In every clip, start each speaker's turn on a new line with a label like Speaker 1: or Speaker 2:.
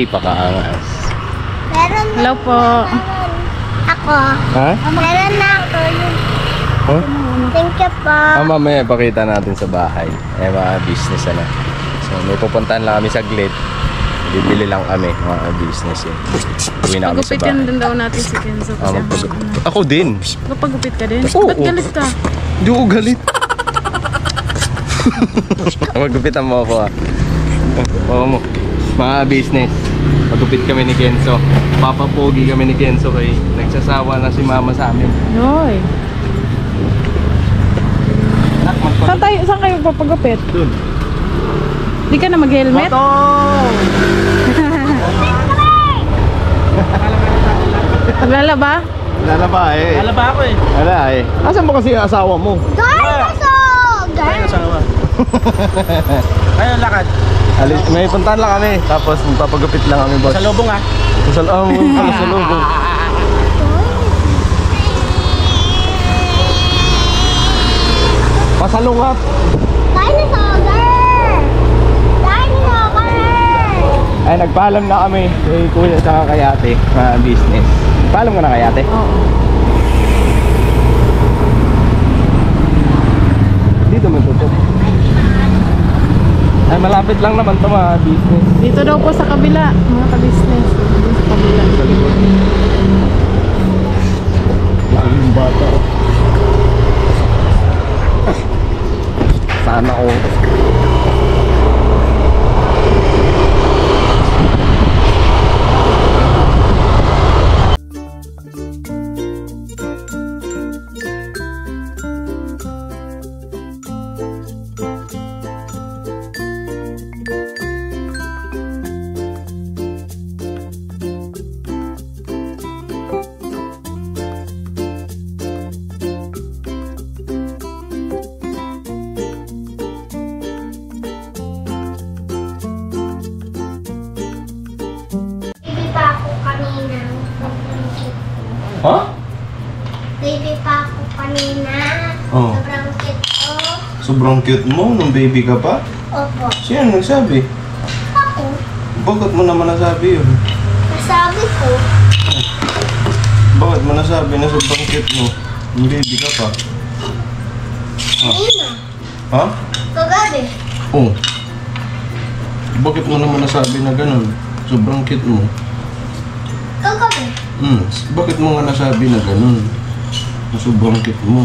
Speaker 1: pakaangas.
Speaker 2: Meron na.
Speaker 3: Hello po.
Speaker 2: Ako.
Speaker 1: Ha?
Speaker 2: Meron na ako.
Speaker 1: Huh?
Speaker 2: Thank you po.
Speaker 1: Mamaya pakita natin sa bahay. Mga business na. So may pupuntahan lang kami saglit. Bibili lang kami mga business yun. Uwi na kami sa
Speaker 3: Pagupitin
Speaker 1: bahay.
Speaker 3: din daw natin si Kenzo kasi
Speaker 1: Ako din.
Speaker 3: Magpagupit ka din?
Speaker 1: Oo.
Speaker 3: Ba't galit ka?
Speaker 1: Hindi ko galit. Magupitan mo ako Oo mo. Mga business. Magupit kami ni Kenzo. Papapogi kami ni Kenzo kay nagsasawa na si mama sa amin.
Speaker 3: Hoy. Saan kayo papagupit?
Speaker 1: Doon.
Speaker 3: Di ka na mag-helmet? Maglalaba?
Speaker 1: Lalaba eh.
Speaker 4: Lalaba ako eh.
Speaker 1: Wala eh. Asan mo kasi ang asawa mo?
Speaker 2: Dinosaur!
Speaker 4: Ay, asawa. Ayun, lakad.
Speaker 1: May puntahan lang kami. Tapos magpapagupit lang kami, boss.
Speaker 4: Sa lubong ah.
Speaker 1: Sa lubong. Pasalungat.
Speaker 2: Dinosaur! Dinosaur!
Speaker 1: Ay, nagpaalam na kami kay kuya sa kay ate, mga business. Paalam ka na kay ate?
Speaker 3: Oo.
Speaker 1: Dito mo tutok. Ay, malapit lang naman to mga business.
Speaker 3: Dito daw po sa kabila, mga ka-business. Dito sa kabila.
Speaker 1: Laking bata. Sana ko.
Speaker 2: Baby pa ako kanina.
Speaker 1: Ha?
Speaker 2: Baby pa ako kanina.
Speaker 1: Oh.
Speaker 2: Sobrang cute ko.
Speaker 1: Sobrang cute mo nung baby ka pa.
Speaker 2: Opo.
Speaker 1: Sino nagsabi?
Speaker 2: Ako.
Speaker 1: Bakit mo naman nasabi yun?
Speaker 2: Nasabi ko.
Speaker 1: Bakit mo nasabi na sobrang cute mo? Nung baby ka pa.
Speaker 2: Kanina.
Speaker 1: Ha?
Speaker 2: Kagabi.
Speaker 1: Oh. Bakit mo naman nasabi na ganun? Sobrang cute mo.
Speaker 2: Kagabi.
Speaker 1: Bakit mo nga nasabi na ganun? Na sobrang cute mo.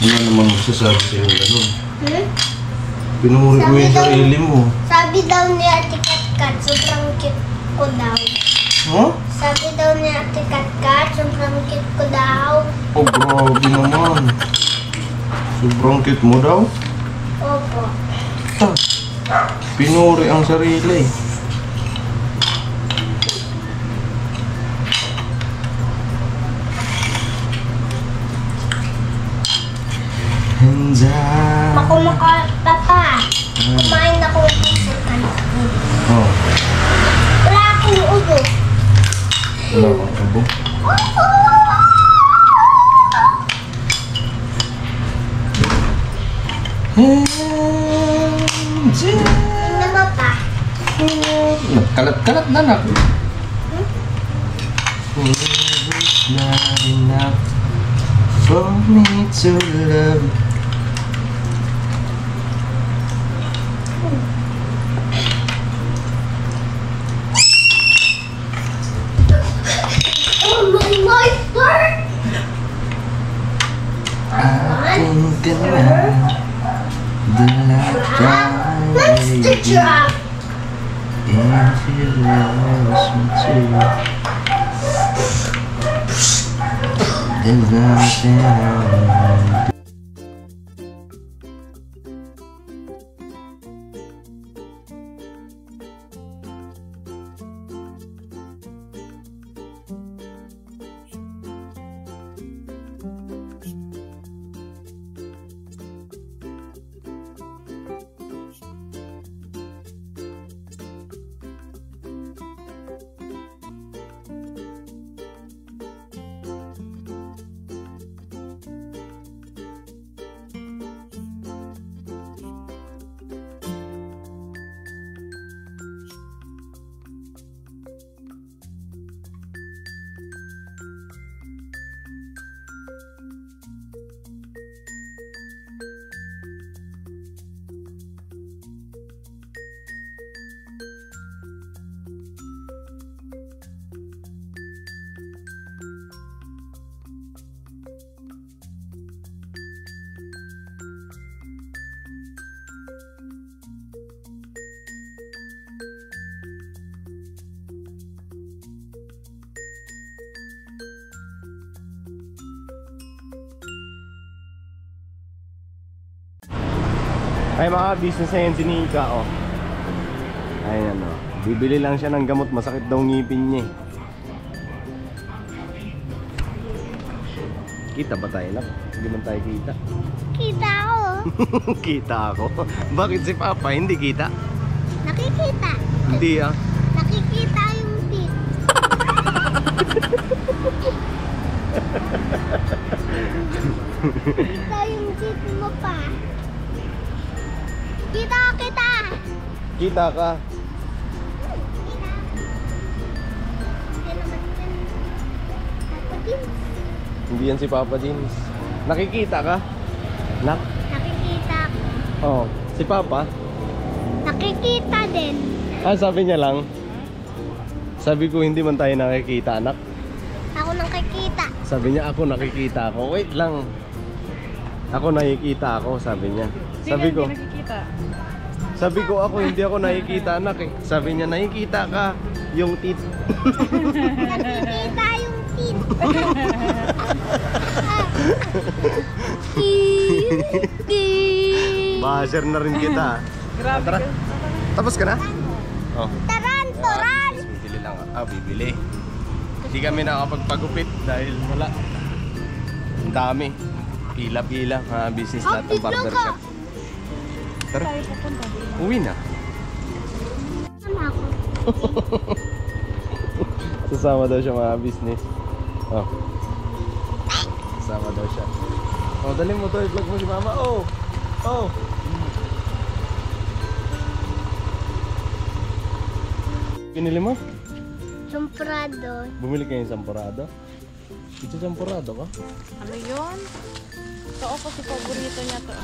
Speaker 1: Wala naman magsasabi sa'yo na ganun. Pinuri ko yung sarili mo.
Speaker 2: Sabi daw ni Ate Katkat, sobrang cute ko daw.
Speaker 1: Ha?
Speaker 2: Sabi daw ni Ate Katkat, sobrang cute ko daw.
Speaker 1: Oh, grabe naman. Sobrang cute mo daw?
Speaker 2: Opo.
Speaker 1: Pinuri ang sarili.
Speaker 2: Papa, kumain ako ng puso kanina.
Speaker 1: Oh.
Speaker 2: Wala akong ubo.
Speaker 1: Wala kang ubo.
Speaker 2: Ano ba pa?
Speaker 1: Kalat-kalat na nak. It's not enough for me to love.
Speaker 2: Oh my monster!
Speaker 1: Ating ka na dalagay,
Speaker 2: Monster truck!
Speaker 1: if you lost me too, there's nothing I won't do. Ay mga business na yan si Nika, oh. Ayan, oh. Bibili lang siya ng gamot, masakit daw ngipin niya. Kita ba tayo lang? Hindi man tayo kita.
Speaker 2: Kita ako.
Speaker 1: Kita ako. Bakit si Papa hindi kita?
Speaker 2: Nakikita.
Speaker 1: Hindi ah.
Speaker 2: Nakikita yung teeth. Kita yung teeth mo pa. Kita kita.
Speaker 1: Kita ka.
Speaker 2: Kita. Hindi naman yan. Kapatid.
Speaker 1: Hindi yan si Papa James. Nakikita ka? Nak?
Speaker 2: Nakikita ako.
Speaker 1: Oh. Si Papa?
Speaker 2: Nakikita din.
Speaker 1: Ah, sabi niya lang. Sabi ko hindi man tayo nakikita, anak.
Speaker 2: Ako nakikita.
Speaker 1: Sabi niya ako nakikita ako. Wait lang. Ako nakikita ako, sabi niya. Sabi ko,
Speaker 3: Hindi nakikita.
Speaker 1: sabi ko ako hindi ako nakikita, anak eh. Sabi niya nakikita ka yung teeth.
Speaker 2: Nakikita yung teeth.
Speaker 1: Basher na rin kita.
Speaker 3: Grabe
Speaker 1: Tara.
Speaker 3: ka.
Speaker 1: Tapos ka na? Oh.
Speaker 2: Taran, toran.
Speaker 1: Bibili lang. Ah, bibili. Hindi kami nakapagpagupit dahil wala. Ang dami. Pila-pila. Business lahat ng barbershop. Tara.
Speaker 3: Tayo pupunta.
Speaker 1: Uwi na.
Speaker 2: Sama ako.
Speaker 1: Sasama daw siya mga business. Oh. Sasama daw siya. Oh, dali mo to. I-vlog mo si Mama. Oh. Oh. Pinili mo?
Speaker 2: Champrado.
Speaker 1: Bumili kayo ng sampurado? Ito sampurado ka?
Speaker 3: Ano yun? Ito ako si paborito niya to.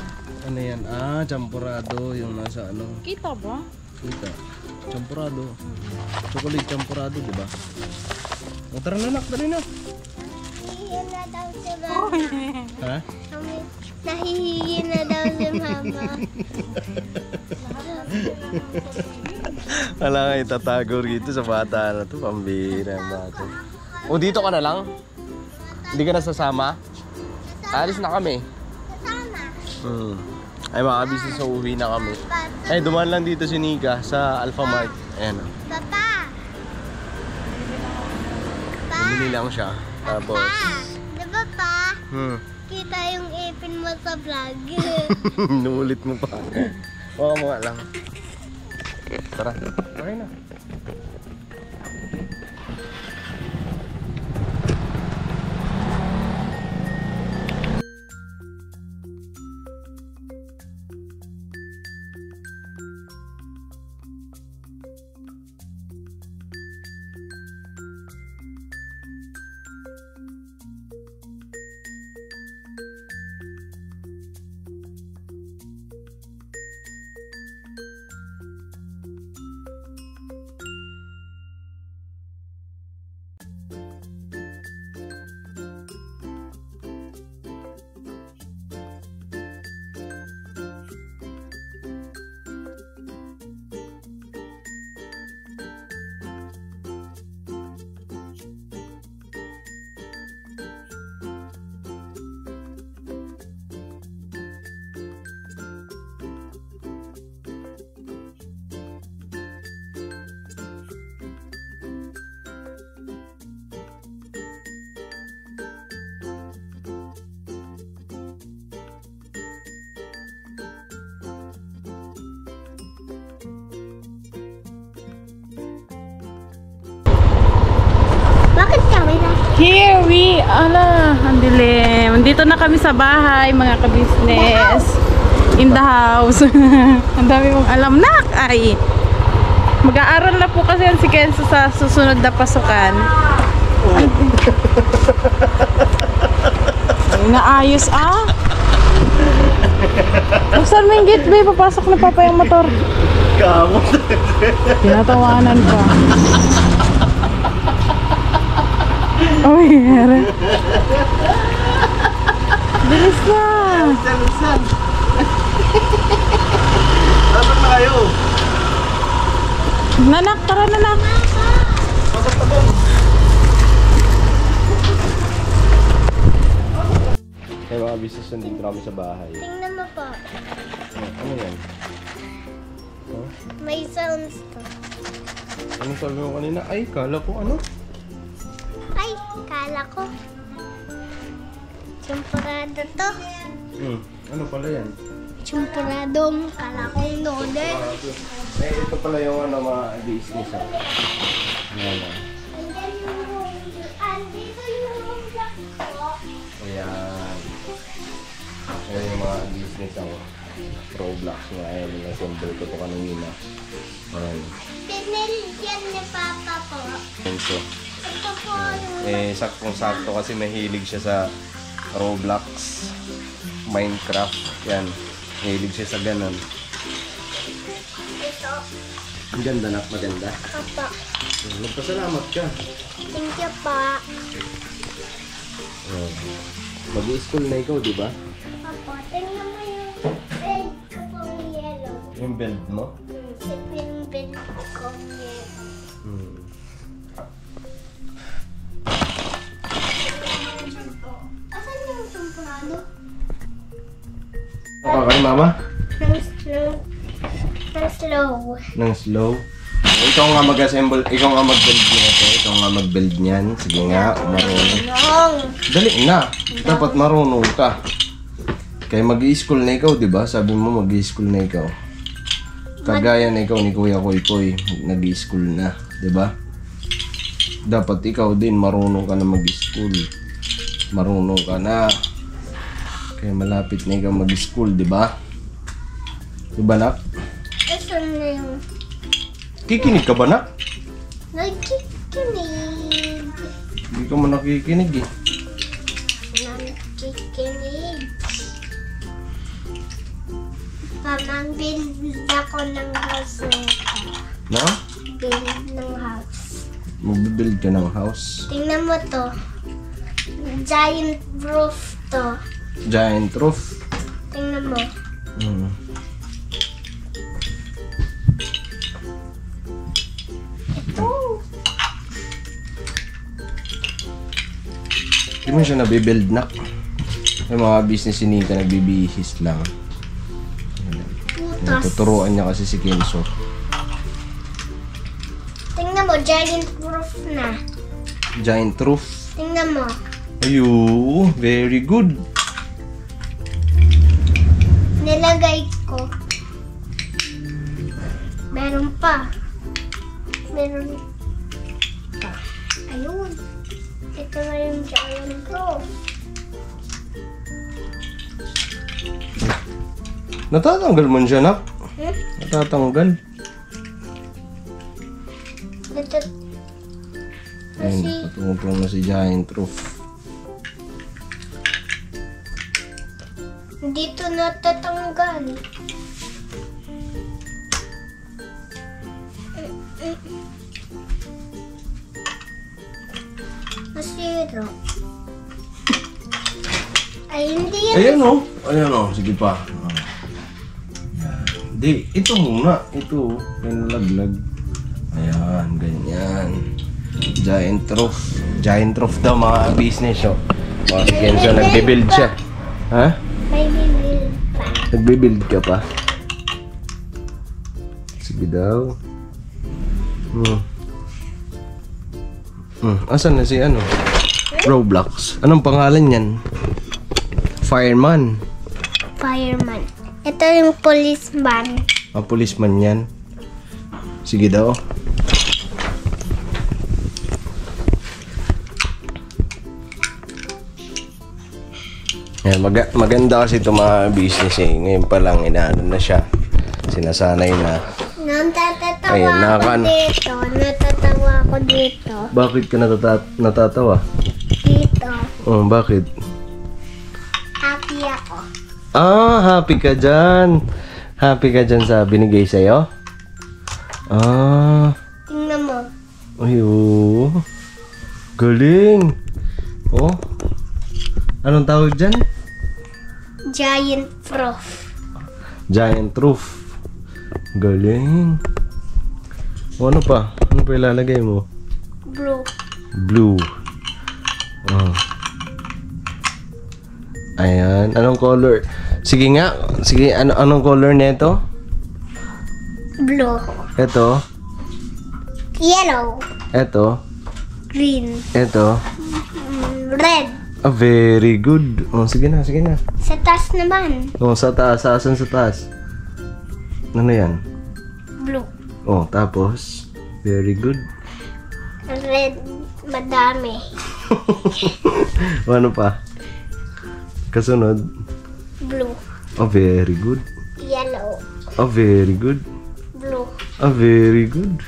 Speaker 1: Ano yan? Ah, champurado. Yung nasa ano.
Speaker 3: Kita ba?
Speaker 1: Kita. Champurado. Chocolate champurado, di ba? O, tara na, nak. Dali na.
Speaker 2: Nahihiya na daw si mama.
Speaker 1: Ha?
Speaker 2: Nahihiya na daw si mama.
Speaker 1: Wala nga itatago rito sa bata na to. Pambira ang bata. O, dito ka na lang? Hindi ka na sasama? Alis na kami.
Speaker 2: Kasama.
Speaker 1: Ay mga business, so uwi na kami. Ay, dumaan lang dito si Nika sa Alphamart. Ayan o.
Speaker 2: Papa.
Speaker 1: Bumili lang siya. Tapos,
Speaker 2: Di ba pa? Kita yung ipin mo sa vlog.
Speaker 1: nuulit mo pa. Baka mo nga lang. Tara. Okay na.
Speaker 2: Bakit kami na?
Speaker 3: Here we ala, ang dilim. Nandito na kami sa bahay, mga ka-business. In the house. Ang dami mong alam, nak! Ay, mag-aaral na po kasi si Kenzo sa susunod na pasukan. Ay, naayos ah. Saan mo yung gateway? Papasok na papa yung motor.
Speaker 1: Kamot.
Speaker 3: Tinatawanan pa. Oh, yeah. Bilis na.
Speaker 1: Saan? Nasaan na kayo?
Speaker 3: Nanak, tara nanak.
Speaker 1: Pasok pa doon. Ay mga business, nandito kami sa bahay.
Speaker 2: Tingnan mo po.
Speaker 1: Ano Ano yan?
Speaker 2: May sounds to.
Speaker 1: Ano sabi mo kanina? Ay, kala ko ano?
Speaker 2: Ay, kala ko. Champurado to.
Speaker 1: Ano pala yan?
Speaker 2: Champuradong kala kong noodle.
Speaker 1: Ito pala yung ano, mga business. Ayan.
Speaker 2: Andito yung black ko.
Speaker 1: Ayan. Ayan yung mga business ako. Roblox nga. Ayan yung assemble ko ito kanina. Ayan.
Speaker 2: Pinilyan ni Papa po.
Speaker 1: Ayan so.
Speaker 2: Ito po yung...
Speaker 1: Saktong-sakto kasi mahilig siya sa Roblox, Minecraft. Yan. Mahilig siya sa ganun.
Speaker 2: Ito.
Speaker 1: Ang ganda na. Maganda.
Speaker 2: Apa.
Speaker 1: Magpasalamat ka.
Speaker 2: Thank you pa.
Speaker 1: Mag-i-school na ikaw, di ba?
Speaker 2: Apa, tingnan mo yung bed ko pong yellow.
Speaker 1: Yung belt mo?
Speaker 2: Ito yung bed ko pong yellow. Asan yung champurado?
Speaker 1: Okay, mama?
Speaker 2: Ng slow.
Speaker 1: Nang slow. Ikaw nga mag-assemble, ikaw nga mag-build nito, ikaw nga mag-build niyan. Sige nga, marunong.
Speaker 2: Nong.
Speaker 1: Dali na. Dapat marunong ka. Kaya mag-i-school na ikaw, di ba? Sabi mo mag-i-school na ikaw. Kagaya na ikaw ni Kuya Koy Koy, nag-i-school na, di ba? Dapat ikaw din marunong ka na mag-i-school. Marunong ka na. Kaya malapit na ikaw mag-i-school, di ba? Di ba, nak?
Speaker 2: Asan na yung...
Speaker 1: Kikinig ka ba, nak?
Speaker 2: Nagkikinig.
Speaker 1: Hindi ka mo nakikinig eh.
Speaker 2: Nagkikinig. Pamang-build ako ng house nito.
Speaker 1: Na?
Speaker 2: Build ng house.
Speaker 1: Mag-build ka ng house.
Speaker 2: Tingnan mo to. Giant roof to.
Speaker 1: Giant roof.
Speaker 2: Tingnan mo. Ito.
Speaker 1: Hindi mo siya nabibuild na. Yung mga business ni Nika nagbibihis lang.
Speaker 2: Putas.
Speaker 1: Tuturuan niya kasi si Kenzo.
Speaker 2: Tingnan mo, giant roof na.
Speaker 1: Giant roof.
Speaker 2: Tingnan mo.
Speaker 1: Ayun, very good.
Speaker 2: Nilagay ko. Meron pa. Meron pa. Ayun. Ito na yung giant roof.
Speaker 1: Natatanggal man siya, nak. Natatanggal.
Speaker 2: Ito.
Speaker 1: Ayun,
Speaker 2: Kasi,
Speaker 1: patungtong na si giant roof.
Speaker 2: dito natatanggal. Masiro. Ay, hindi yan.
Speaker 1: Ayan o. Ayan o. Sige pa. Hindi. Ito muna. Ito. Pinalaglag. Ayan. Ganyan. Giant roof. Giant roof daw mga business o. Mga si Kenzo, nagbe-build siya. Ha?
Speaker 2: May bibil pa.
Speaker 1: Nagbe-build ka pa? Sige daw. Asan na si ano? Roblox. Anong pangalan yan? Fireman.
Speaker 2: Fireman. Ito yung policeman.
Speaker 1: Ang policeman yan. Sige daw. Yan, maganda kasi itong mga business eh. Ngayon pa lang inaano na siya. Sinasanay na.
Speaker 2: Natatawa
Speaker 1: Ayun,
Speaker 2: ako dito. Natatawa ako dito.
Speaker 1: Bakit ka natatawa?
Speaker 2: Dito.
Speaker 1: Oh, bakit?
Speaker 2: Happy ako.
Speaker 1: Ah, happy ka dyan. Happy ka dyan sa binigay sa'yo? Ah.
Speaker 2: Tingnan mo.
Speaker 1: Ay, oh. Galing. Oh. Anong tawag dyan?
Speaker 2: Giant roof.
Speaker 1: Giant roof. Galing. O ano pa? Ano pa ilalagay mo?
Speaker 2: Blue.
Speaker 1: Blue. Oh. Ayan. Anong color? Sige nga. Sige, anong color nito?
Speaker 2: Blue.
Speaker 1: Ito.
Speaker 2: Yellow.
Speaker 1: Ito.
Speaker 2: Green.
Speaker 1: Ito.
Speaker 2: Red.
Speaker 1: Very good. Oh, sige na, sige na.
Speaker 2: Sa taas naman.
Speaker 1: Oh, sa taas. Asan sa taas? Ano yan?
Speaker 2: Blue.
Speaker 1: Oh, tapos. Very good.
Speaker 2: Red. Madami.
Speaker 1: Ano pa? Kasunod.
Speaker 2: Blue.
Speaker 1: Oh, very good.
Speaker 2: Yellow.
Speaker 1: Oh, very good.
Speaker 2: Blue.
Speaker 1: Oh, very good.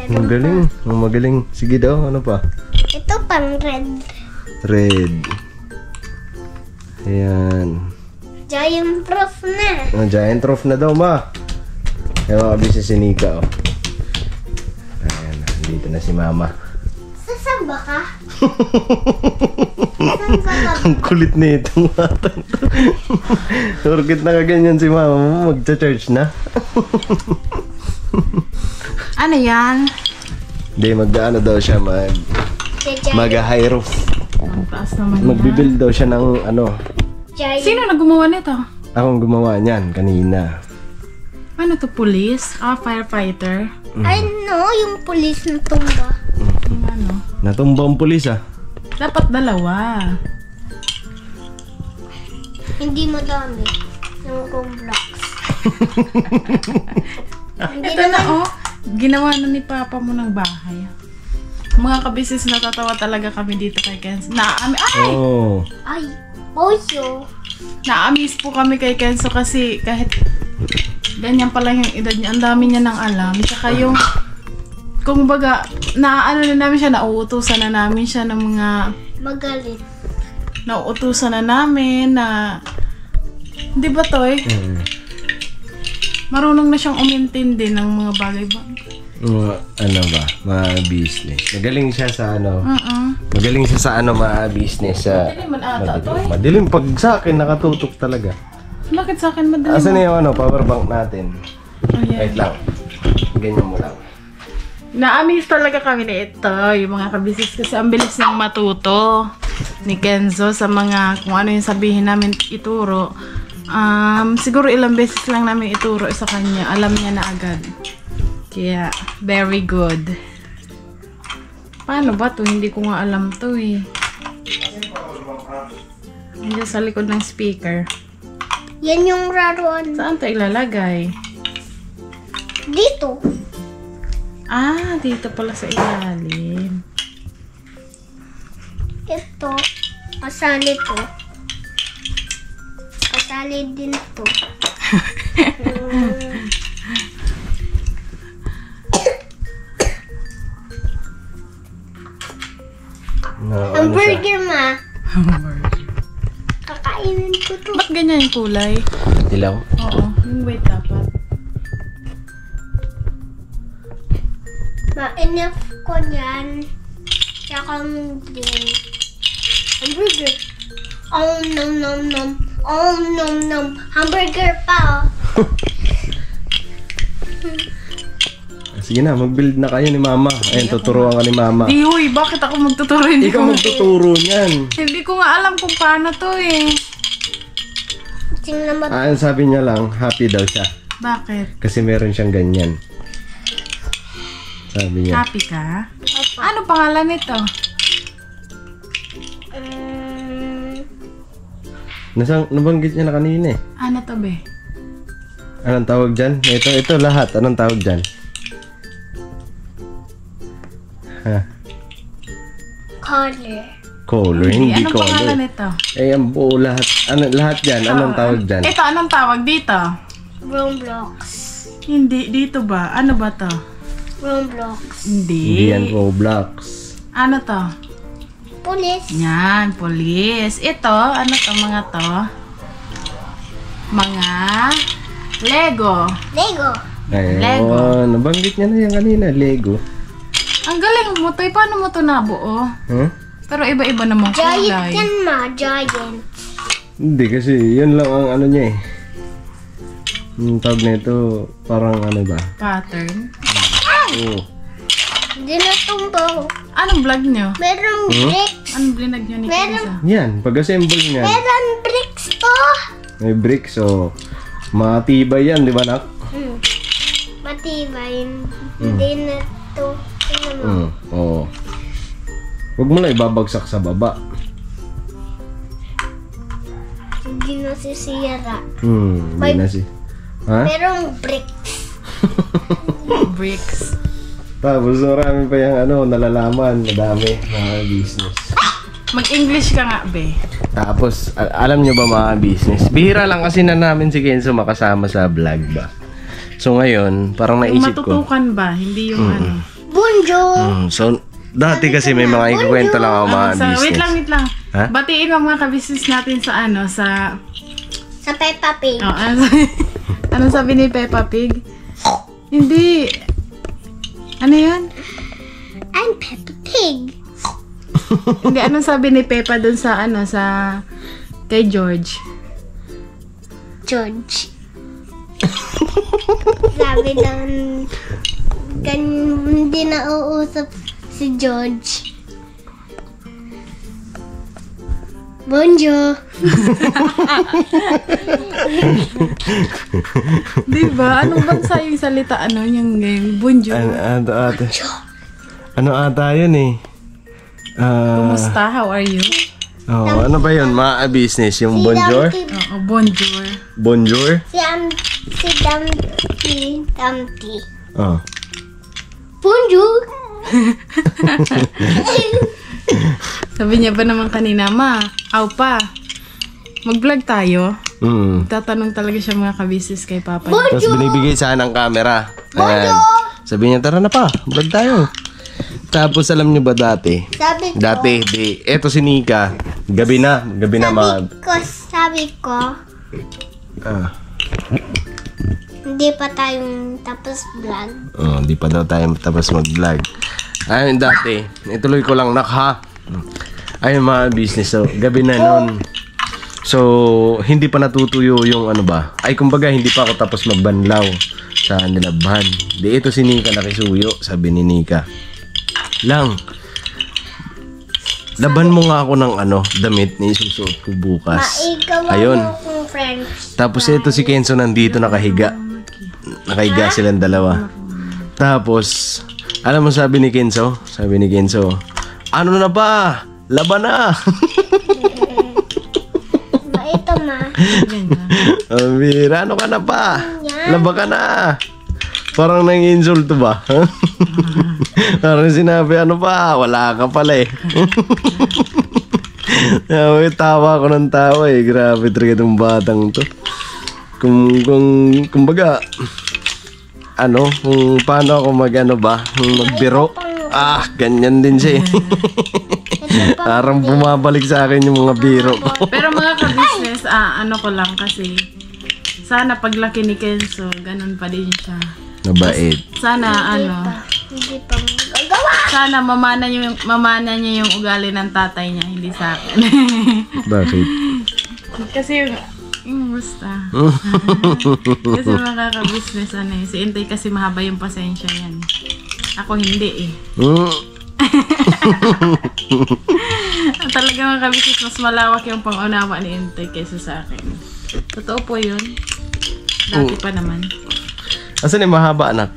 Speaker 1: Ang galing. Ang magaling. Sige daw, ano pa?
Speaker 2: Ito pang red.
Speaker 1: Red. Ayan.
Speaker 2: Giant proof na.
Speaker 1: Ang giant roof na daw, ma. Kaya makabisi si Nika, oh. Ayan, dito na si mama.
Speaker 2: Sasamba ka? Sasamba ka?
Speaker 1: Ang kulit na itong batang to. Surkit na kaganyan si mama mo, magcha-church na.
Speaker 3: Ano yan?
Speaker 1: Hindi, mag-ano daw siya, mag-high roof.
Speaker 3: Ang taas naman yan.
Speaker 1: Magbibuild daw siya ng ano.
Speaker 2: Giant.
Speaker 3: Sino na gumawa nito?
Speaker 1: Akong gumawa niyan kanina.
Speaker 3: Ano to, police? Ah, firefighter?
Speaker 2: Ay no, yung police na tumba.
Speaker 3: Yung ano?
Speaker 1: Natumba ang pulis, ah.
Speaker 3: Dapat dalawa.
Speaker 2: Hindi madami. Yung Roblox. Hindi
Speaker 3: Ito na, oh. Ginawa na ni Papa mo ng bahay. Mga kabisis, natatawa talaga kami dito kay Kenzo.
Speaker 1: Oh.
Speaker 2: Ay, boyo.
Speaker 3: Na-amaze po kami kay Kenzo kasi kahit ganyan pala yung edad niya, ang dami niya nang alam. Tsaka yung, kung baga, naano na namin siya, nauutusan na namin siya ng mga,
Speaker 2: Magalit.
Speaker 3: nauutusan na namin na, di ba Toy? Marunong na siyang umintindi ng mga bagay-bagay.
Speaker 1: Ano ba? Ma-business. Magaling siya sa ano. Magaling siya sa ano, ma-business.
Speaker 3: Madilim man ata, Toy.
Speaker 1: Madilim pag sa akin, nakatutok talaga.
Speaker 3: Bakit sa akin madilim?
Speaker 1: Asan na yung ano, power bank natin?
Speaker 3: Oh, yeah.
Speaker 1: Wait lang. Ganyan mo lang.
Speaker 3: Na-amaze talaga kami na ito, yung mga kabisis, kasi ang bilis niyang matuto ni Kenzo sa mga kung ano yung sabihin namin ituro. Siguro ilang beses lang namin ituro sa kanya, alam niya na agad. Kaya, very good. Paano ba to? Hindi ko nga alam to eh. Nandiyan sa likod ng speaker.
Speaker 2: Yan yung raruan.
Speaker 3: Saan to ilalagay?
Speaker 2: Dito.
Speaker 3: Ah, dito pala sa ilalim.
Speaker 2: Ito. Kasali to. Kasali din to. Hamburger, ma. Kakainin ko to.
Speaker 3: Ba't ganyan yung kulay?
Speaker 1: Dilaw?
Speaker 3: Oo, yung white dapat.
Speaker 2: Ma-enough ko yan. Tsaka din. Hamburger. Oh, nom nom nom. Oh, nom nom. Hamburger pa, oh.
Speaker 1: Sige na, mag-build na kayo ni Mama. Ayun, tuturuan ka ni Mama.
Speaker 3: Di, uy, bakit ako magtuturo?
Speaker 1: Ikaw magtuturo niyan.
Speaker 3: Hindi ko nga alam kung paano to eh.
Speaker 2: Tingnan mo.
Speaker 1: Ang sabi niya lang, happy daw siya.
Speaker 3: Bakit?
Speaker 1: Kasi meron siyang ganyan. Sabi niya.
Speaker 3: Happy ka? Ano pangalan nito?
Speaker 1: Nabanggit niya na kanina eh.
Speaker 3: Ano to be?
Speaker 1: Anong tawag dyan? Ito lahat. Anong tawag dyan? Ha?
Speaker 2: Color.
Speaker 1: Color, hindi
Speaker 3: Anong pangalan
Speaker 1: color.
Speaker 3: nito?
Speaker 1: Eh, ang buo lahat. Lahat dyan. Anong tawag dyan?
Speaker 3: Ito, anong tawag dito?
Speaker 2: Roblox.
Speaker 3: Hindi, dito ba? Ano ba to?
Speaker 2: Roblox.
Speaker 1: Hindi yan
Speaker 3: Hindi.
Speaker 1: Roblox.
Speaker 3: Ano to?
Speaker 2: Police.
Speaker 3: Yan, police. Ito, ano to mga to? Mga Lego.
Speaker 2: Lego.
Speaker 1: Ayun.
Speaker 3: Lego.
Speaker 1: Nabanggit niya na yan kanina. Lego.
Speaker 3: Ang galing mo to. Paano mo to nabuo?
Speaker 1: Huh?
Speaker 3: Pero iba-iba namang
Speaker 2: Giant
Speaker 3: kulay.
Speaker 2: yan, ma. Giant.
Speaker 1: Hindi kasi yun lang ang ano niya eh. Yung tawag na ito, parang ano ba?
Speaker 3: Pattern.
Speaker 1: Oo.
Speaker 2: Hindi na tumbo.
Speaker 3: Anong vlog nyo?
Speaker 2: Merong bricks.
Speaker 3: Anong blinag nyo ni
Speaker 2: Meron-
Speaker 3: Kenza?
Speaker 1: Yan, pag-assemble niyan.
Speaker 2: Meron bricks to.
Speaker 1: May brick, so matibay yan, di ba, nak?
Speaker 2: Matibay. Hindi na to. Tingnan mo.
Speaker 1: Oo. Huwag mo lang ibabagsak sa baba.
Speaker 2: Hindi nasisira.
Speaker 1: Hindi na si... Ha?
Speaker 2: Merong brick.
Speaker 3: Bricks.
Speaker 1: Tapos marami pa yung nalalaman. Madami mga business.
Speaker 3: Mag-English ka nga, be.
Speaker 1: Tapos, alam nyo ba mga business? Bihira lang kasi na namin si Kenzo makasama sa vlog ba. So ngayon, parang naisip ko.
Speaker 3: Matutukan ba? Hindi yung ano.
Speaker 2: Bonjour!
Speaker 1: So, dati kasi may mga ikukwento lang ako mga business.
Speaker 3: Wait lang.
Speaker 1: Ha?
Speaker 3: Batiin mo mga ka-business natin sa
Speaker 2: Sa Peppa Pig.
Speaker 3: Oh, ano sabi ni Peppa Pig? Hindi. Ano yun?
Speaker 2: I'm Peppa Pig.
Speaker 3: Hindi, anong sabi ni Peppa dun sa kay George?
Speaker 2: George. Sabi ng hindi na uusap si George. Bonjour.
Speaker 3: Diba? Anong bansa yung salita? Yung bonjour?
Speaker 1: Ano ata yun eh?
Speaker 3: Kumusta? How are you?
Speaker 1: Ano ba yun? Mga business, yung bonjour?
Speaker 3: Oo, bonjour.
Speaker 1: Bonjour?
Speaker 2: Si Dumpty.
Speaker 1: Oh.
Speaker 2: Bonjour.
Speaker 3: Sabi niya ba naman kanina, Ma, aw pa, mag-vlog tayo? Tatanong talaga siya mga ka-business kay Papa.
Speaker 1: Tapos binibigay sa ng camera. Ayan. Sabi niya, tara na pa, vlog tayo. Tapos alam niyo ba dati? Eto si Nika, gabi na
Speaker 2: Sabi ko, hindi pa tayong tapos vlog.
Speaker 1: Hindi pa daw tayo tapos mag-vlog. Ayun dati, ituloy ko lang ha. Ayun mga business, so gabi na nun. So, hindi pa natutuyo yung kumbaga hindi pa ako tapos magbanlaw sa nilabhan. Di ito si Nika nakisuyo, sabi ni Nika. Lang, laban mo nga ako ng damit na isusuot ko bukas. Ayun. Tapos ito si Kenzo nandito nakahiga. Nakahiga silang dalawa. Tapos, alam mo sabi ni Kenzo? Sabi ni Kenzo, ano na ba? Laban na!
Speaker 2: Ito ma.
Speaker 1: Mira, ano ka na pa? Laba ka na! Parang nang-insulto ba? Parang sinabi, wala ka pala eh. Tawa ako ng tawa eh. Grabe talaga itong batang to. Kumbaga, kung paano ako magbiro. Ganyan din siya eh. Parang bumabalik sa akin yung mga biro ko.
Speaker 3: Pero mga ka-business, ko lang kasi, sana paglaki ni Kenzo, ganun pa din siya.
Speaker 1: Mabait.
Speaker 3: Sana
Speaker 2: Hindi pa magagawa.
Speaker 3: sana mamana niya yung ugali ng tatay niya, hindi sa akin.
Speaker 1: Bakit?
Speaker 3: Kasi yung basta. Kasi mga ka-business, si Intay kasi mahaba yung pasensya yan. Ako hindi eh. Talaga mga ka-business, mas malawak yung pang-unawa ni Intay kaysa sa akin. Totoo po yun. Dati pa naman.
Speaker 1: Asan yung mahaba, anak?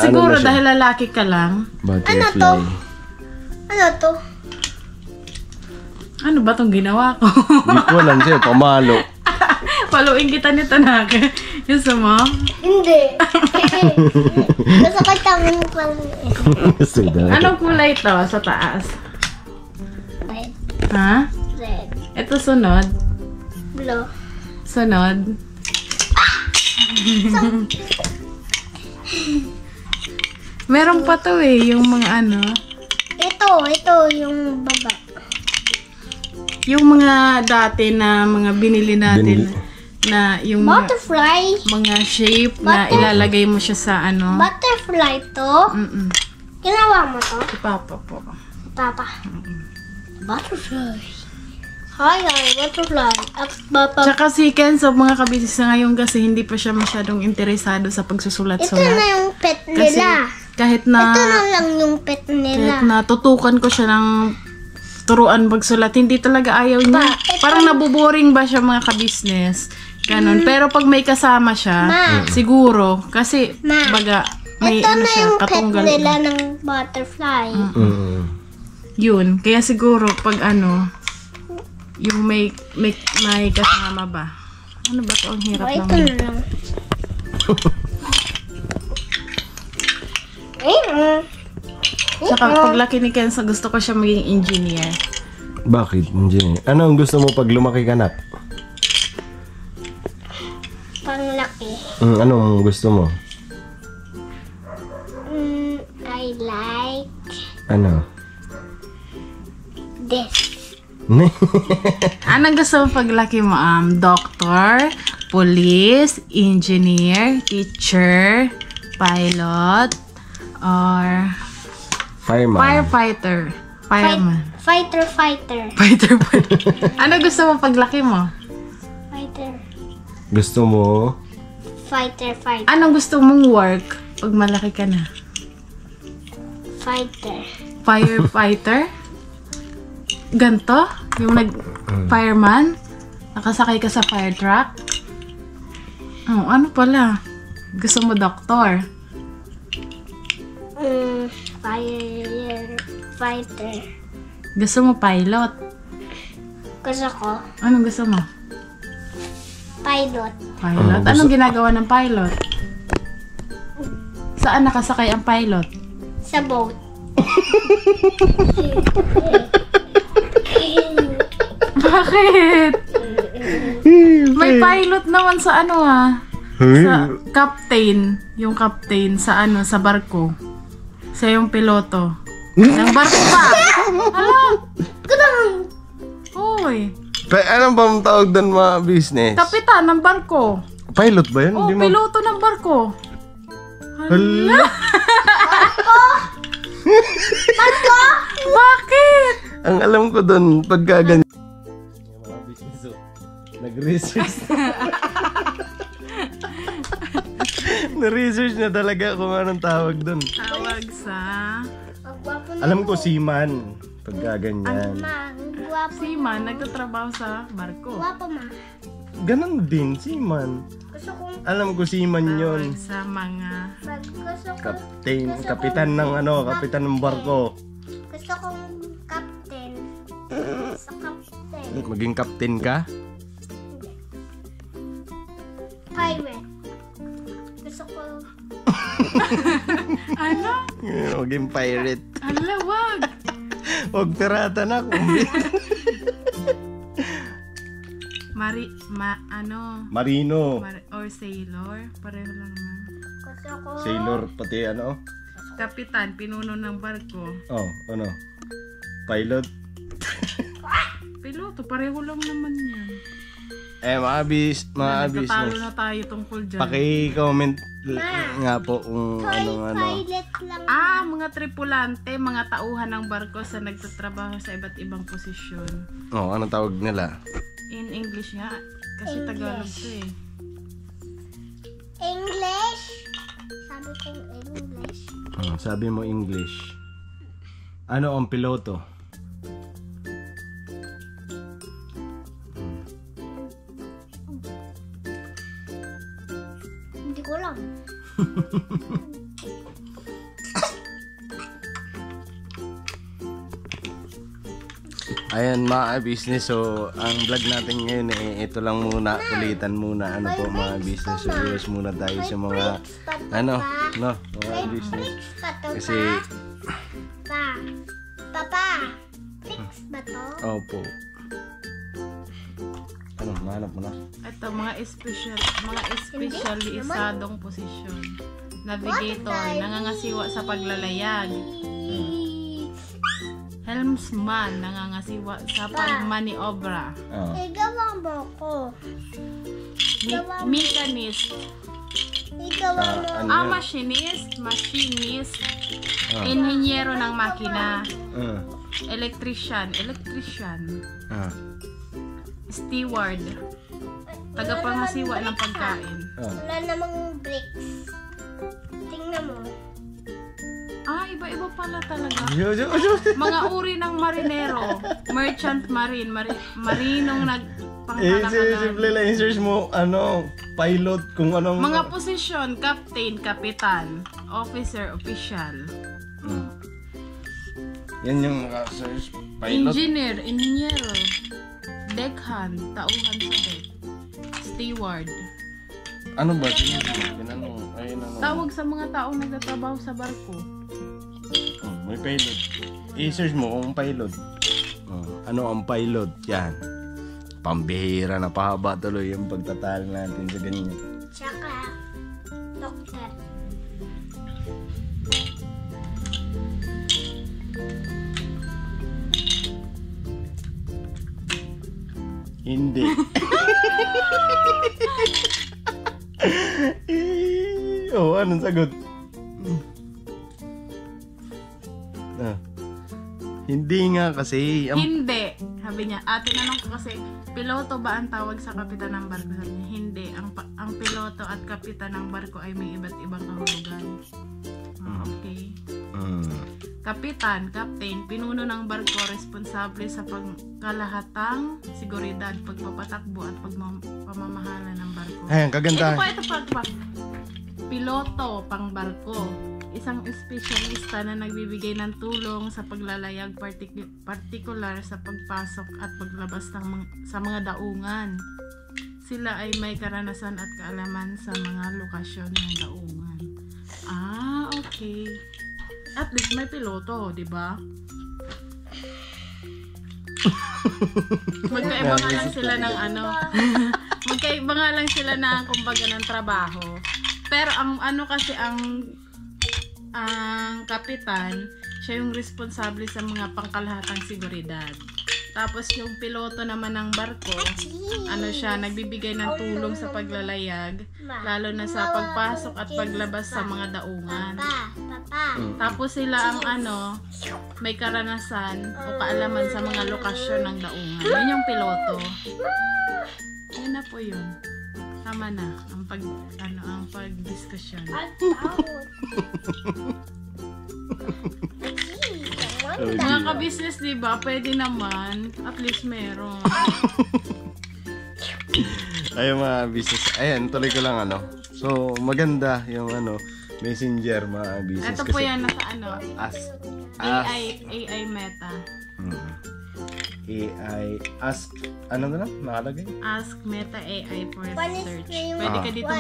Speaker 3: Siguro dahil lalaki ka lang.
Speaker 1: Butterfly.
Speaker 2: Ano to?
Speaker 3: Ano ba tong ginawa ko?
Speaker 1: Hindi ko alam sa'yo, pamalo.
Speaker 3: Paluin kita nito na. Gusto mo?
Speaker 2: Hindi. Gusto ko tangan ko lang.
Speaker 3: Anong kulay to sa taas?
Speaker 2: Red.
Speaker 3: Ha?
Speaker 2: Red.
Speaker 3: Ito sunod.
Speaker 2: Blue.
Speaker 3: Sunod. Meron pa to eh, yung mga
Speaker 2: Ito yung baba.
Speaker 3: yung mga dati na mga binili natin na yung
Speaker 2: Butterfly.
Speaker 3: mga shape na ilalagay mo siya sa
Speaker 2: Butterfly to. Ginawa mo to?
Speaker 3: Si Papa po.
Speaker 2: Papa. Butterfly. Hi, butterfly. Papa.
Speaker 3: Tsaka si Kenzo, mga kabisnes na ngayon kasi hindi pa siya masyadong interesado sa
Speaker 2: Ito
Speaker 3: pagsusulat-sulat.
Speaker 2: na yung pet
Speaker 3: Kasi
Speaker 2: nila.
Speaker 3: kahit na
Speaker 2: Ito na lang yung pet nila.
Speaker 3: kahit na tutukan ko siya ng turuan magsulat. Hindi talaga ayaw niya. Parang nabuboring ba siya mga ka-business. Ganon. Pero pag may kasama siya, siguro, kasi baga, may
Speaker 2: Ito
Speaker 3: ano
Speaker 2: na
Speaker 3: siya,
Speaker 2: yung pet
Speaker 3: katunggal.
Speaker 2: nila ng butterfly.
Speaker 3: Yun. Kaya siguro, pag ano, yung may kasama ba? Ano ba to? Ang hirap
Speaker 2: Ito
Speaker 3: naman.
Speaker 2: na lang. Ayun.
Speaker 3: Tsaka paglaki ni Kenza, gusto ko siya maging engineer.
Speaker 1: Bakit, engineer? Ano ang gusto mo pag lumaki ka, nak?
Speaker 2: Panglaki.
Speaker 1: Anong gusto mo?
Speaker 2: I like
Speaker 1: Ano?
Speaker 2: this.
Speaker 3: Anong gusto mo paglaki mo? Doctor, police, engineer, teacher, pilot, or
Speaker 1: Fireman.
Speaker 3: firefighter. Fireman.
Speaker 2: Fighter.
Speaker 3: Fighter. Ano gusto mo paglaki mo?
Speaker 2: Fighter.
Speaker 1: Gusto mo?
Speaker 2: Fighter.
Speaker 3: Anong gusto mong work pag malaki ka na?
Speaker 2: Fighter.
Speaker 3: Firefighter? Ganto? Yung fireman? Nakasakay ka sa fire truck? Oh, ano pala? Gusto mo doktor?
Speaker 2: Fighter.
Speaker 3: Gusto mo pilot?
Speaker 2: Gusto ko
Speaker 3: Anong gusto mo?
Speaker 2: pilot.
Speaker 3: Pilot? Anong ginagawa ng pilot? Saan nakasakay ang pilot?
Speaker 2: Sa boat.
Speaker 3: Bakit? May pilot naman sa ano sa captain. Yung captain sa ano, sa barko. Siya yung piloto. Ng barko pa! Hala! Hoy!
Speaker 1: Anong bang tawag doon mga business?
Speaker 3: Kapitan ng barko.
Speaker 1: Pilot ba yun?
Speaker 3: Oh,
Speaker 1: Hindi mo...
Speaker 3: piloto ng barko.
Speaker 1: Hala!
Speaker 3: Bakit?
Speaker 1: Ang alam ko doon, pagka ganyan. Mga business, nag-research. Na-research na talaga kung anong tawag doon.
Speaker 3: Tawag sa...
Speaker 2: Magwapo na.
Speaker 1: Alam ko seaman. Pagka ganyan.
Speaker 2: Gwapo.
Speaker 3: Seaman, nagtatrabaho sa barko.
Speaker 2: Gwapo ma.
Speaker 1: Ganon din, seaman.
Speaker 2: Gusto kong
Speaker 1: Alam ko seaman yun.
Speaker 3: Tawag sa mga...
Speaker 2: gusto ko
Speaker 1: Captain, kapitan ng ano, kapitan ng barko.
Speaker 2: gusto kong captain. Sa captain.
Speaker 1: Maging captain ka?
Speaker 2: Pirate. Gusto ko
Speaker 3: Ano?
Speaker 1: Maging pirate.
Speaker 3: Ala, wag!
Speaker 1: Huwag pirata na kung Marino.
Speaker 3: Or sailor. Pareho lang naman.
Speaker 2: gusto ko
Speaker 1: Sailor, pati ano?
Speaker 3: Kapitan, pinuno ng barko.
Speaker 1: Oh, ano? Pilot.
Speaker 3: Piloto, pareho lang naman yan.
Speaker 1: Mga
Speaker 3: Nagtatalo
Speaker 1: business.
Speaker 3: na tayo tungkol dyan.
Speaker 1: Paki-comment nga po kung ano.
Speaker 2: pilot lang.
Speaker 3: Mga tripulante, mga tauhan ng barko sa nagtatrabaho sa iba't ibang posisyon.
Speaker 1: Oh, anong tawag nila?
Speaker 3: In English nga, kasi Tagalog to eh.
Speaker 2: English. Sabi kong English.
Speaker 1: Sabi mo English. Ano ang piloto?
Speaker 2: Hindi ko alam.
Speaker 1: Ayan mga business, so ang vlog natin ngayon ito lang muna, ulitan muna ano po mga business, so viewers muna tayo sa mga mga business. Kasi
Speaker 2: Papa, fix ba to?
Speaker 1: opo. Ano, mahanap mo na?
Speaker 3: Ito, mga espesyalisadong posisyon. Navigator, nangangasiwa sa paglalayag. Helmsman, nangangasiwa sa pagmaniobra.
Speaker 2: Igawa mo ko.
Speaker 3: Mechanist,
Speaker 2: Igawa mo.
Speaker 3: machinist, inhinyero ng makina, electrician, steward, tagapangasiwa ng pagkain.
Speaker 2: Wala namang bricks. Tingnan mo.
Speaker 3: Iba-iba pala talaga.
Speaker 1: Yo.
Speaker 3: Mga uri ng marinero. Merchant marine. Marinong nagpangkalakalan.
Speaker 1: Simple lang, i-search mo, pilot, kung anong...
Speaker 3: Mga posisyon, captain, kapitan, officer, official.
Speaker 1: Yan yung search pilot.
Speaker 3: Engineer, inhinyero. Deckhand, tauhan sa deck. Steward.
Speaker 1: Ano ba?
Speaker 3: Tawag sa mga taong nagtatrabaho sa barko.
Speaker 1: May pilot. I-search mo kung pilot. Ano ang pilot? Yan. Pambihira na pahaba tuloy yung pagtatalo natin sa ganyan.
Speaker 2: Tsaka, doktor.
Speaker 1: Hindi. Anong sagot? Hindi nga kasi.
Speaker 3: Hindi. Sabi niya, tinanong ko kasi, piloto ba ang tawag sa kapitan ng barko? Sabi niya, hindi. Ang piloto at kapitan ng barko ay may iba't ibang kahulugan. Okay. Kapitan, captain, pinuno ng barko, responsable sa pagkalahatang seguridad, pagpapatakbo at pamamahala ng barko.
Speaker 1: Ayan, kaganda.
Speaker 3: Ito pa. Piloto, pang barko. Isang espesyalista na nagbibigay ng tulong sa paglalayag, partikular sa pagpasok at paglabas sa mga daungan. Sila ay may karanasan at kaalaman sa mga lokasyon ng daungan. Okay. At least may piloto, di ba? Magkaiba nga lang sila ng magkaiba nga lang sila ng kumbaga ng trabaho. Pero ang kasi ang kapitan, siya yung responsable sa mga pangkalahatang seguridad. Tapos yung piloto naman ng barko, siya, nagbibigay ng tulong sa paglalayag, lalo na sa pagpasok at paglabas sa mga daungan. Tapos sila ang may karanasan o kaalaman sa mga lokasyon ng daungan. Yun yung piloto. Yun na po yun. Tama na ang pagdiskusyon. Mga ka-business, diba? Pwede naman. At least meron.
Speaker 1: Ayun mga business. Ayan, tuloy ko lang So, maganda yung messenger mga business.
Speaker 3: Ito po yan nasa AI Meta.
Speaker 1: AI, ask, ano na lang? Nakalagay?
Speaker 3: Ask Meta AI for search. Pwede ka dito.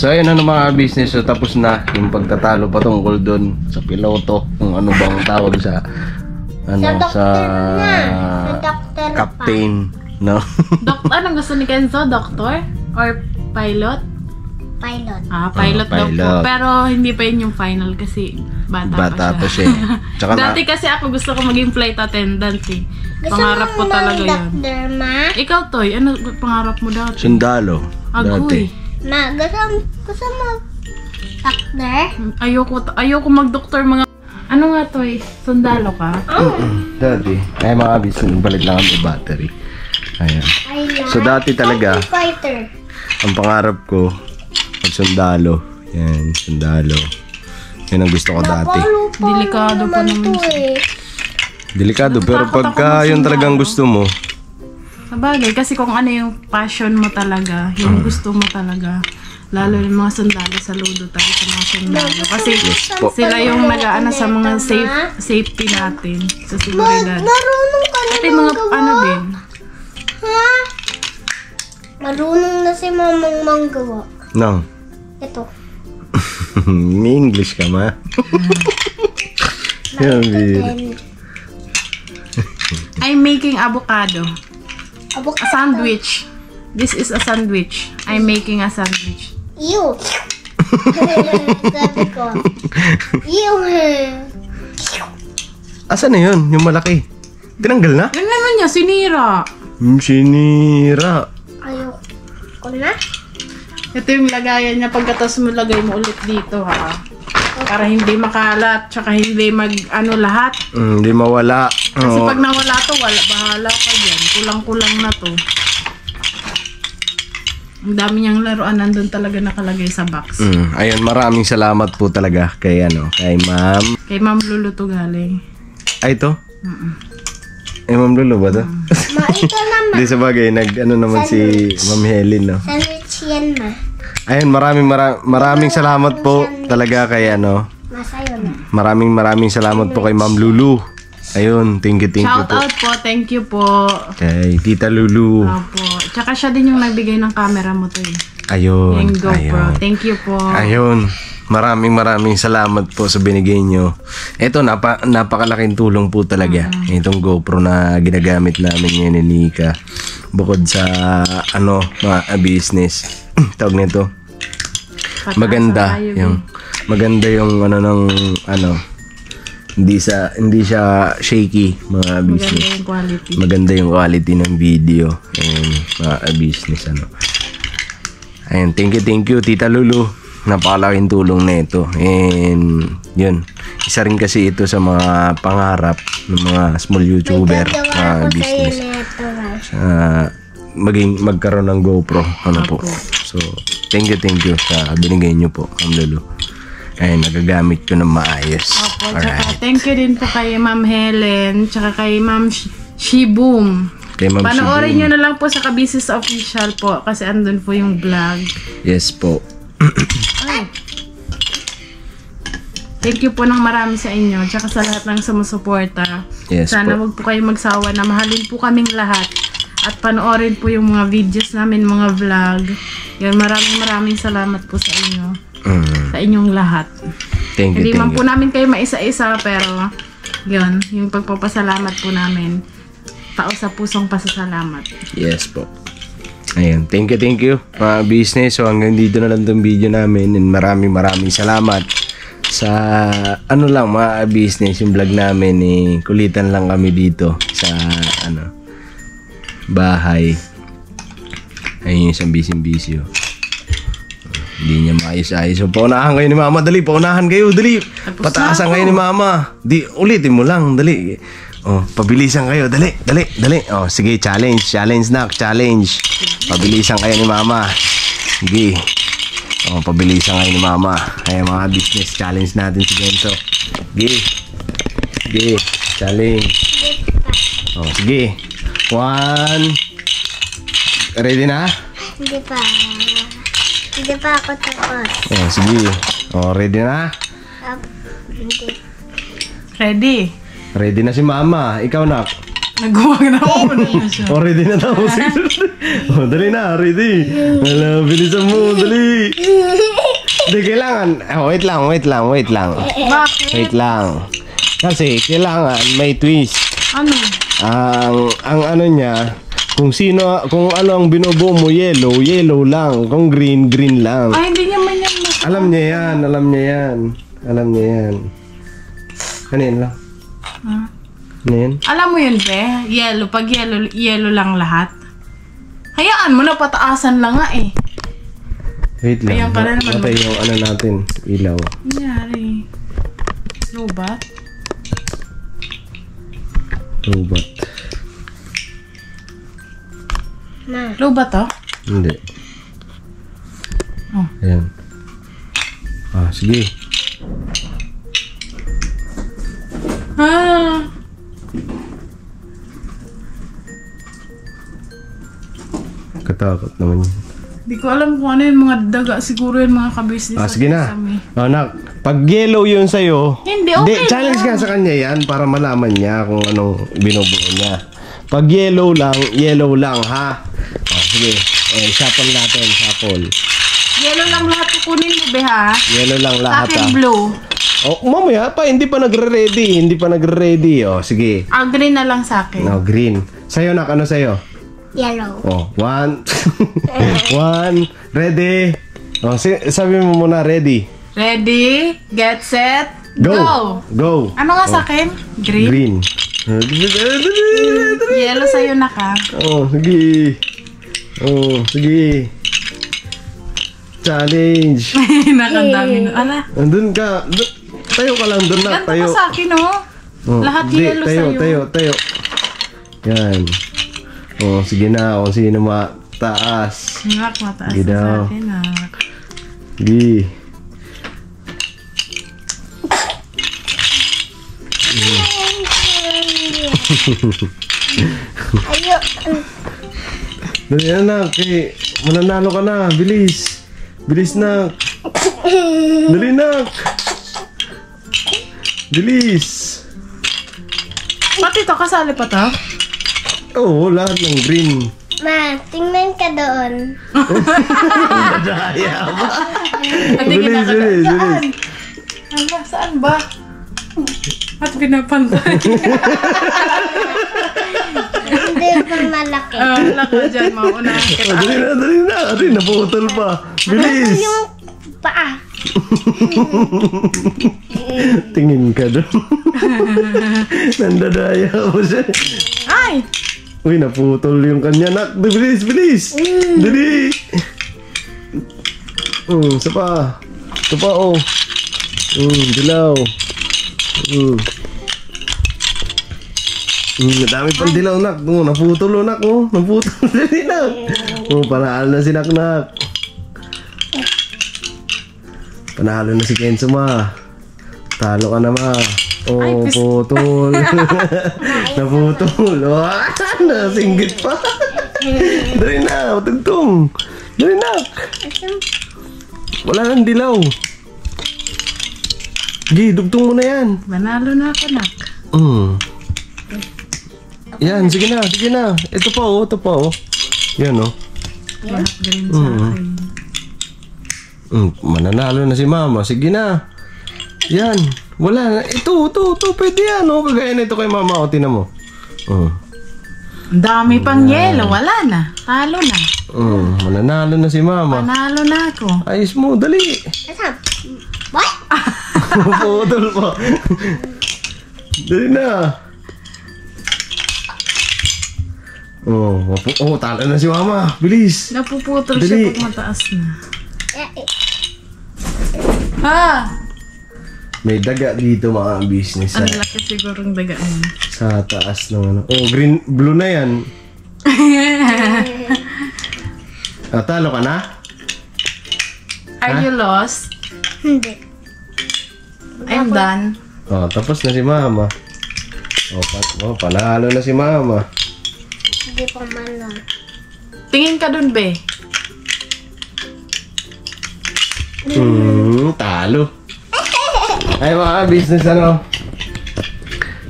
Speaker 1: So, ayun mga business. So, tapos na yung pagtatalo patungkol doon sa piloto. Kung ano bang tawag sa sa captain, no?
Speaker 3: Anong gusto ni Kenzo? Doctor? Or pilot?
Speaker 2: Pilot.
Speaker 3: Pilot daw po. Pero hindi pa yun yung final kasi bata pa siya.
Speaker 1: Tsaka
Speaker 3: dati kasi ako gusto ko maging flight attendant eh. Pangarap ko talaga yun.
Speaker 2: Doctor, ma?
Speaker 3: Ikaw, Toy, ano pangarap mo dati?
Speaker 1: Sundalo.
Speaker 3: Agoy.
Speaker 2: Ma, gusto mo doctor?
Speaker 3: Ayoko mag-doktor mga... Ano nga, Toy? Sundalo ka?
Speaker 1: Dati. Ay mga business, balit lang ang battery. Ayan. So dati talaga,
Speaker 2: Fighter.
Speaker 1: ang pangarap ko, sundalo. Yan, sundalo. Yan ang gusto ko dati.
Speaker 3: Delikado pa naman siya.
Speaker 1: Delikado, pero pagka yun talagang gusto mo.
Speaker 3: Sabagay, kasi kung ano yung passion mo talaga, yung gusto mo talaga, lalo yung mga sundalo, saludo tayo sa mga sundalo. Kasi sila yung nag-aano sa mga safety natin, sa seguridad.
Speaker 2: Marunong ka na
Speaker 3: At yung mga din.
Speaker 2: Ha? Marunong na si mamang manggawa.
Speaker 1: No.
Speaker 2: Ito.
Speaker 1: May English ka, ma?
Speaker 3: I'm making avocado. A sandwich. This is a sandwich. I'm making a sandwich.
Speaker 2: Ew. Sabi ko. Ew.
Speaker 1: Asan na yun? Yung malaki? Tinanggal na?
Speaker 3: Yun naman niya, sinira.
Speaker 1: Sinira.
Speaker 2: Ayoko na.
Speaker 3: Ito yung lagayan niya. Pagkatapos mo, lagay mo ulit dito, ha? Para hindi makalat, tsaka hindi lahat.
Speaker 1: Hindi mawala.
Speaker 3: Kasi pag nawala to, bahala ka dyan. Kulang-kulang na to. Ang dami niyang laruan nandun talaga nakalagay sa box.
Speaker 1: Ayun, maraming salamat po talaga kay kay Ma'am.
Speaker 3: Kay Ma'am Lulu to galing.
Speaker 1: Ay, ito? Ay, Ma'am Lulu ba to?
Speaker 2: Ito naman.
Speaker 1: Di sa bagay, naman si Ma'am Helen, no?
Speaker 2: Sandwich yan, ma.
Speaker 1: Ayun, maraming salamat po talaga kay
Speaker 2: Masayo na.
Speaker 1: Maraming salamat po kay Ma'am Lulu. Ayun, thank you
Speaker 3: Shout
Speaker 1: po.
Speaker 3: out po, thank you po.
Speaker 1: Kay Tita Lulu.
Speaker 3: Opo. Tsaka siya din yung nagbigay ng camera mo to eh.
Speaker 1: Ayun.
Speaker 3: Yung GoPro. Thank you po.
Speaker 1: Ayun. Maraming salamat po sa binigay nyo. Ito, napakalaking tulong po talaga. Itong GoPro na ginagamit namin ngayon ni Nika. Bukod sa, mga business. Tawag nito.
Speaker 3: Pataas
Speaker 1: Maganda.
Speaker 3: tayo,
Speaker 1: Maganda yung, hindi siya shaky, mga business.
Speaker 3: Maganda yung quality.
Speaker 1: Maganda yung quality ng video. Ayun, mga business, Ayun, thank you, Tita Lulu. Napakalaking tulong na ito. And, yun. Isa rin kasi ito sa mga pangarap ng mga small YouTuber, mga business. Magkaroon ng GoPro. Po. So, thank you sa binigay nyo po, Ma'am Lulu. Ay, nagagamit ko ng maayos.
Speaker 3: Opo, tsaka thank you din po kay Ma'am Helen, tsaka kay Ma'am Shiboom.
Speaker 1: Kay Ma'am
Speaker 3: Panoorin nyo na lang po sa Kabisis Official po kasi andun po yung vlog.
Speaker 1: Yes po.
Speaker 3: Ay. Thank you po ng marami sa inyo, tsaka sa lahat ng sumusuporta.
Speaker 1: Yes
Speaker 3: Sana
Speaker 1: po.
Speaker 3: wag po kayong magsawa na mahalin po kaming lahat. At panoorin po yung mga videos namin, mga vlog. Yun, maraming salamat po sa inyo. Sa inyong lahat.
Speaker 1: Thank you.
Speaker 3: Hindi man po namin kayo maisa-isa, pero yun, yung pagpapasalamat po namin, tao sa pusong pasasalamat.
Speaker 1: Yes po. Ayun, thank you mga business. So hanggang dito na lang itong video namin, and maraming salamat sa mga business. Yung vlog namin, kulitan lang kami dito sa bahay. Ayun yung isang busy. Hindi niya maayos-ayos. So, paunahan kayo ni Mama. Dali, paunahan kayo. Dali. Pataasan kayo ni Mama. Ulitin mo lang. Dali. Pabilisan kayo. Dali. Sige, challenge. Pabilisan kayo ni Mama. Sige. Pabilisan kayo ni Mama. Kaya mga business challenge natin si Genso. Sige. Challenge. Sige. 1. Ready na?
Speaker 2: Hindi pa ako tapos.
Speaker 1: Sige. Ready na?
Speaker 2: Hindi.
Speaker 3: Ready?
Speaker 1: Ready na si Mama. Ikaw, Nak.
Speaker 3: Nagawag na ako na siya.
Speaker 1: Ready na daw. Dali na. Ready. Wala, bilisan mo. Dali. Hindi, kailangan. Wait lang.
Speaker 3: Bakit?
Speaker 1: Wait lang. Kasi, kailangan may twist.
Speaker 3: Ano?
Speaker 1: Ang niya, kung ano ang binubuo mo, yellow lang. Kung green lang.
Speaker 3: Ay, hindi niya man yan.
Speaker 1: Alam niya yan. Ano yan lang? Ano yan?
Speaker 3: Alam mo yun, be? Yellow. Pag yellow lang lahat. Hayaan mo na, pataasan lang nga eh.
Speaker 1: Wait lang.
Speaker 3: Ayan ka na naman.
Speaker 1: Matay yung natin. Ilaw.
Speaker 3: Nangyari. Lobat?
Speaker 1: Robot.
Speaker 3: Lobat to?
Speaker 1: Hindi. Ayan. Sige. Katakot naman yun.
Speaker 3: Di ko alam kung ano yung mga daga. Siguro yung mga kabisnes.
Speaker 1: Sige na. Nak, pag yellow yun sa'yo.
Speaker 3: Hindi, okay
Speaker 1: challenge ka sa kanya yan para malaman niya kung anong binubuo niya. Pag yellow lang, ha? Sige. Shuffle natin, shuffle.
Speaker 3: Yellow lang lahat kukunin mo, be, ha?
Speaker 1: Yellow lang
Speaker 3: Sa
Speaker 1: lahat,
Speaker 3: akin,
Speaker 1: ha?
Speaker 3: blue.
Speaker 1: Mamaya pa, hindi pa nagre-ready. Sige.
Speaker 3: Green na lang sa akin.
Speaker 1: No, green. Sa'yo, Nak, ano sa'yo?
Speaker 2: Yellow.
Speaker 1: 1. Ready. Sabi mo muna, ready.
Speaker 3: Ready, get set, go! Ano nga sa akin? Green? Yellow sa'yo na ka.
Speaker 1: Sige. Challenge.
Speaker 3: Nakandami. Ala,
Speaker 1: Andun ka. Tayo ka lang doon, Nak.
Speaker 3: ganito ka sa akin, oh. Lahat yellow sa'yo.
Speaker 1: Tayo. Yan. Sige na. Kung sino taas.
Speaker 3: Nak, mataas
Speaker 1: Sige
Speaker 3: na sa
Speaker 1: daw.
Speaker 3: akin, nak.
Speaker 1: Gi.
Speaker 2: Ayo.
Speaker 1: Dali anak, mananalo ka na. Bilis. Bilis nak. Dali nak. Bilis.
Speaker 3: Pati to, kasali pa to?
Speaker 1: Oo, lahat ng green.
Speaker 2: Ma, tingnan ka doon.
Speaker 1: Daya ba?
Speaker 3: Bilis,
Speaker 1: bilis, bilis.
Speaker 3: Hala, saan ba? At pinapantay.
Speaker 2: Hindi pa malaki.
Speaker 3: Wala ka dyan, maunahan kita.
Speaker 1: Dali na, dali na. Ari, naputol pa. Bilis.
Speaker 2: Yung paa.
Speaker 1: Tingin ka doon. Nandadaya mo siya.
Speaker 3: Ay!
Speaker 1: Uy, naputol yung kanya, nak. Bilis, bilis. Dali. Isa pa. Isa pa, oh. Dilaw. Dami pang dilaw, nak. Naputol, nak. Naputol. Dali, nak. Panalo na si Nak. Panalo na si Kenzo, ma. Talo ka na, ma. Oh, putol. Naputol. Nasinggit pa. Dali na, matagtong. Dali na. Wala nang dilaw. Gi, dugtong mo na yan.
Speaker 3: Manalo na ako, nak.
Speaker 1: Yan, sige na, sige na. Ito pa, oh, ito pa, oh. Yan, oh.
Speaker 3: Lahat green sa akin.
Speaker 1: Mananalo na si mama. Sige na. Yan. Wala na. Ito. Pwede yan, oh. Kagaya na ito kay mama, oh. Tinan mo.
Speaker 3: Ang dami pang yelo, wala na. Talo na.
Speaker 1: Mananalo na si mama.
Speaker 3: Panalo na ako.
Speaker 1: Ayos mo, dali.
Speaker 2: Asan? What?
Speaker 1: Putol pa. Dali na. Talo na si mama. Bilis.
Speaker 3: Napuputol
Speaker 1: Dali.
Speaker 3: siya pag mataas na.
Speaker 2: Eh,
Speaker 3: Ha!
Speaker 1: May daga dito, mga business.
Speaker 3: Ang laki sigurong daga mo.
Speaker 1: Sa taas ng ano. Oh, green, blue na yan. Talo ka na?
Speaker 3: Are you lost?
Speaker 2: Hindi.
Speaker 3: I'm done.
Speaker 1: Tapos na si mama. Panalo na si mama.
Speaker 2: Hindi pa man.
Speaker 3: Tingin ka dun, be.
Speaker 1: Talo. Ay, mga business, ano?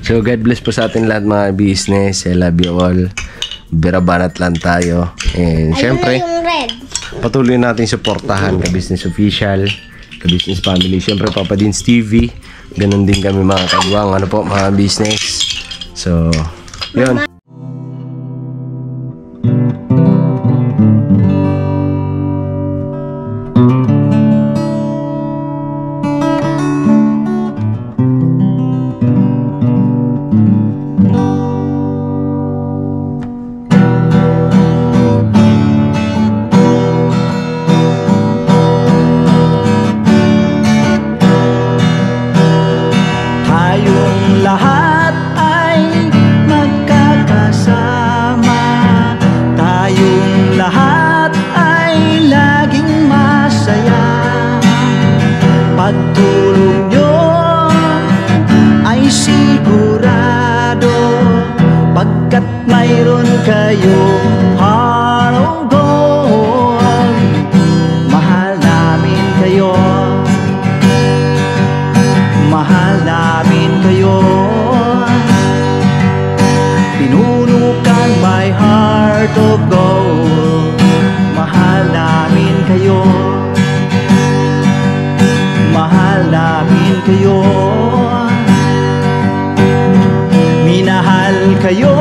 Speaker 1: So, God bless po sa atin lahat, mga business. I love you all. Birabanat lang tayo. And, syempre,
Speaker 2: Ayun na yung red.
Speaker 1: patuloy natin suportahan ka-business official, ka-business family. Syempre, Papa Dins TV. Ganon din kami, mga kagwang. Ano po, mga business. So, yun.
Speaker 5: Tayong lahat ay magkakasama. Tayong lahat ay laging masaya. Pagtulong nyo ay sigurado, pagkat mayroon kayong heart of gold. Mahal namin kayo. Mahal namin kayo. Pinunukan my heart of gold. Mahal namin kayo. Mahal namin kayo. Minahal kayo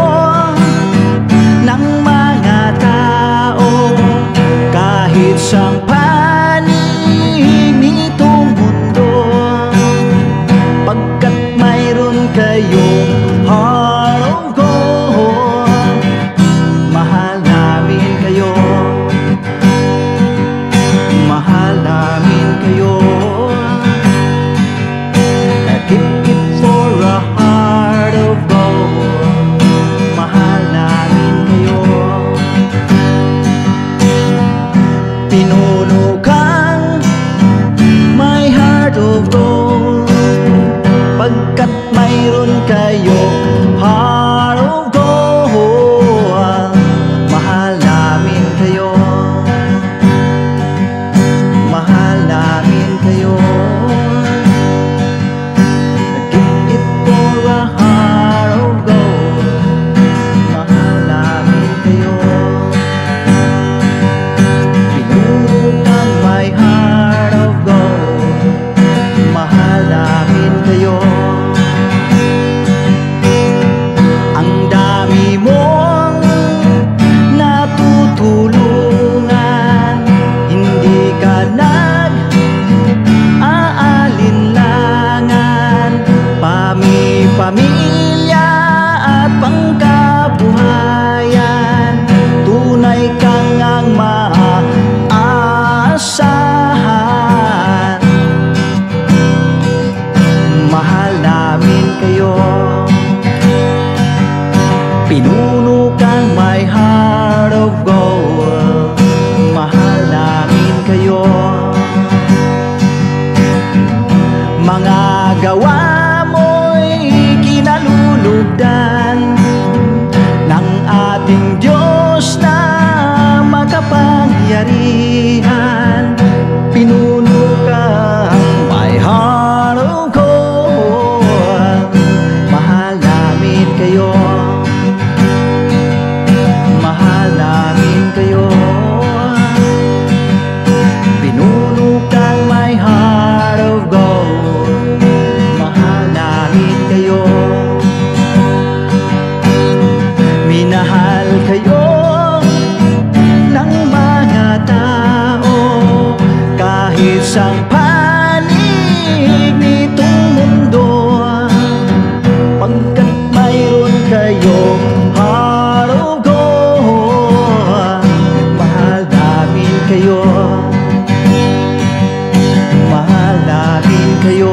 Speaker 5: ng mga tao kahit sang panig nitong mundo, pagkat mayroon kayong heart of gold. Mahal namin kayo. Mahal namin kayo. I give it for a heart of gold. Mahal namin kayo. kayo, mahal namin kayo.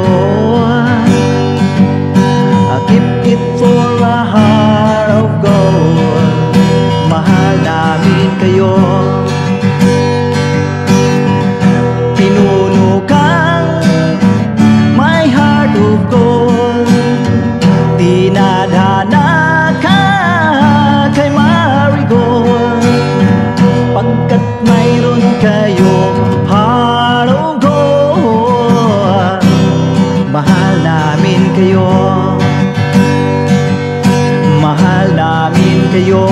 Speaker 5: I keep it for a heart of gold, mahal namin kayo. Pinuno kang my heart of gold, dinadhana ka kay marigold, pagkat mayroon kayong heart of gold, mahal namin kayo, mahal namin kayo.